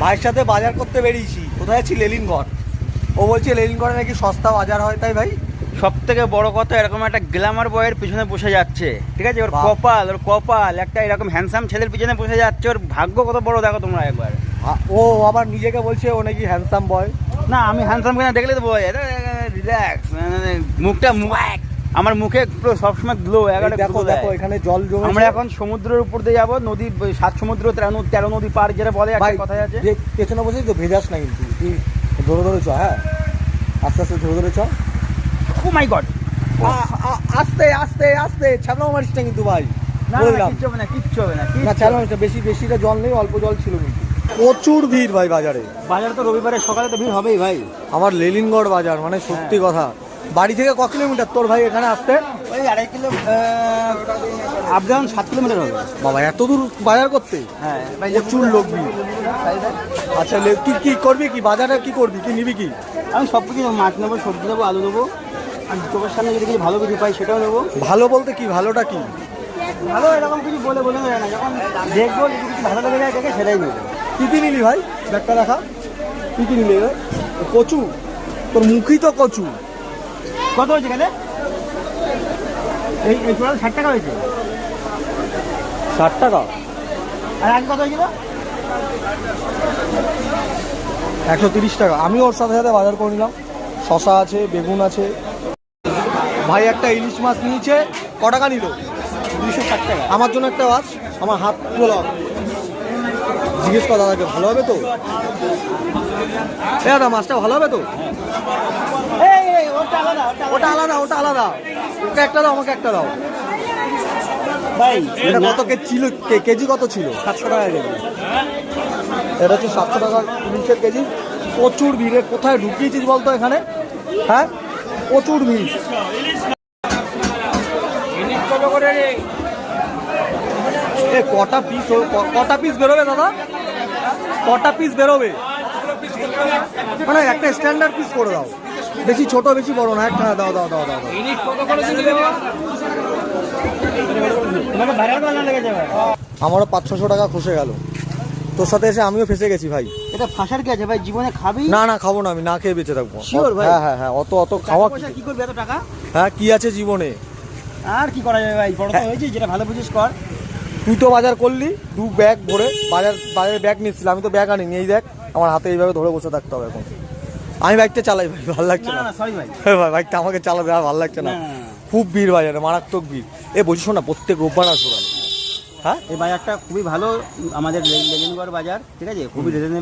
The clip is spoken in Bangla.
ভাইয়ের সাথে বাজার করতে বেরিয়েছি। কোথায় আছি? লেলিনগড়। ও বলছে লেলিনগড়ে নাকি সস্তা বাজার হয়, তাই ভাই? সব থেকে বড় কথা, এরকম একটা গ্ল্যামার বয়ের পিছনে বসে যাচ্ছে, ঠিক আছে? ওর কপাল একটা এরকম হ্যান্ডসাম ছেলের পিছনে বসে যাচ্ছে। ওর ভাগ্য কত বড় দেখো তোমরা একবার। ও আবার নিজেকে বলছে ও নাকি হ্যান্ডসাম বয়। না, আমি হ্যান্ডসাম কিনা দেখলে তো বয় রিল্যাক্স, মুখটা আমার মুখে পুরো সবসময় গ্লো। দেখো দেখো এখানে জল জমে। আমরা এখন সমুদ্রের উপর দিয়ে যাবো, নদী 7 সমুদ্র 13 নদী পার, যেটা বলে একটা কথাই আছে। পেছনে বসেই তো ভেজাস না কিন্তু, তুই ধরে ধরে চ। হ্যাঁ, আস্তে আস্তে ধরে ধরে চ। ও মাই গড, আস্তে আস্তে আস্তে, ছাড়াও মারিস না কিন্তু ভাই। না কিচ্ছু হবে না, কিচ্ছু হবে না। না ছাড়াও মারিস না, বেশিটা জল নেই, অল্প জল ছিল কিন্তু। প্রচুর ভিড় ভাই বাজারে। বাজার তো রবিবারে সকালে তো ভিড় হবেই ভাই। আমার লেলিনগড় বাজার মানে সত্যি কথা। বাড়ি থেকে ক কিলোমিটার তোর ভাই এখানে আসতে? ওই 2.5 কিলো, আপ ডাউন 7 কিলোমিটার হবে। বাবা, এত দূর বাজার করতে? হ্যাঁ, প্রচুর লোক ভিড়। আচ্ছা, তুই কি করবি? কি বাজারে কি করবি? কি নিবি? কি আমি সব কিছু নেবো, মাছ নেবো, সবজি নেবো, আলু নেবো, আর চোখের সামনে যদি কিছু ভালো কিছু পাই সেটাও নেবো। ভালো বলতে কি? ভালোটা কি? ভালো এরকম কিছু বলে যায় না, যখন দেখবো যদি কিছু ভালো লেগে যায় দেখে সেটাই নেবো। কি কি নিলি ভাই? ব্যাগটা দেখা। কি কি নিলি ভাই? কচু? তোর মুখই তো কচু। কত হয়েছে এখানে? এই টোটাল 60 টাকা হয়েছে। 60 টাকা? আর আগে কত হয়েছিল? 130 টাকা। আমি ওর সাথে সাথে বাজার করে নিলাম। শশা আছে, বেগুন আছে। ভাই একটা ইলিশ মাছ নিয়েছে। ক টাকা নিল? 260 টাকা। আমার জন্য একটা মাছ। আমার হাত তোলা। জিজ্ঞেস কর দাদাকে, ভালো হবে তো? দাদা, মাছটা ভালো হবে তো? ওটা আলাদা, ওটা আলাদা। ওকে একটা দাও, আমাকে একটা দাও। ভাই এটা কত ছিল? কেজি কত ছিল? 700 টাকা কেজি। এটা হচ্ছে 700 টাকার ইলিশের কেজি। প্রচুর ভিড়ে। কোথায় ঢুকিয়েছিস বলতো এখানে? হ্যাঁ, প্রচুর ভিড়। কটা পিস বেরোবে দাদা? কটা পিস বেরোবে? মানে একটা স্ট্যান্ডার্ড পিস করে দাও। বেশি ছোট বেশি বড় না, একটা দাও দাও দাও দাও। আমারও 500-600 টাকা খসে গেল। তোর সাথে এসে আমিও ফেসে গেছি ভাই। এটা ফাঁসার কি আছে ভাই? জীবনে খাবি? না না, খাবো না, আমি না খেয়ে বেঁচে থাকবো। শিওর ভাই? হ্যাঁ হ্যাঁ হ্যাঁ, অত খাওয়া কি করবি এত টাকা? হ্যাঁ, কি আছে জীবনে? আর কি করা যাবে ভাই, বড় তো হয়েছে, যেটা ভালো বুঝিস কর। তুই তো বাজার করলি 2 ব্যাগ ভরে। বাজারে ব্যাগ নিচ্ছিলাম, আমি তো ব্যাগ আনিনি। এই দেখ, আমার হাতে এইভাবে ধরে বসে থাকতে হবে এখন। আমি বাইকটা চালাই ভাই, ভালো লাগছে না। না সরি ভাই, বাইকটা আমাকে চালাতে আর ভালো লাগছে না। খুব ভিড় বাজারে, মারাত্মক ভিড়। বলছি শোন না, প্রত্যেক রোববার আসবো। হ্যাঁ, এই বাজারটা খুবই ভালো, আমাদের লেলিনগড় বাজার, ঠিক আছে? খুবই রিজনেবল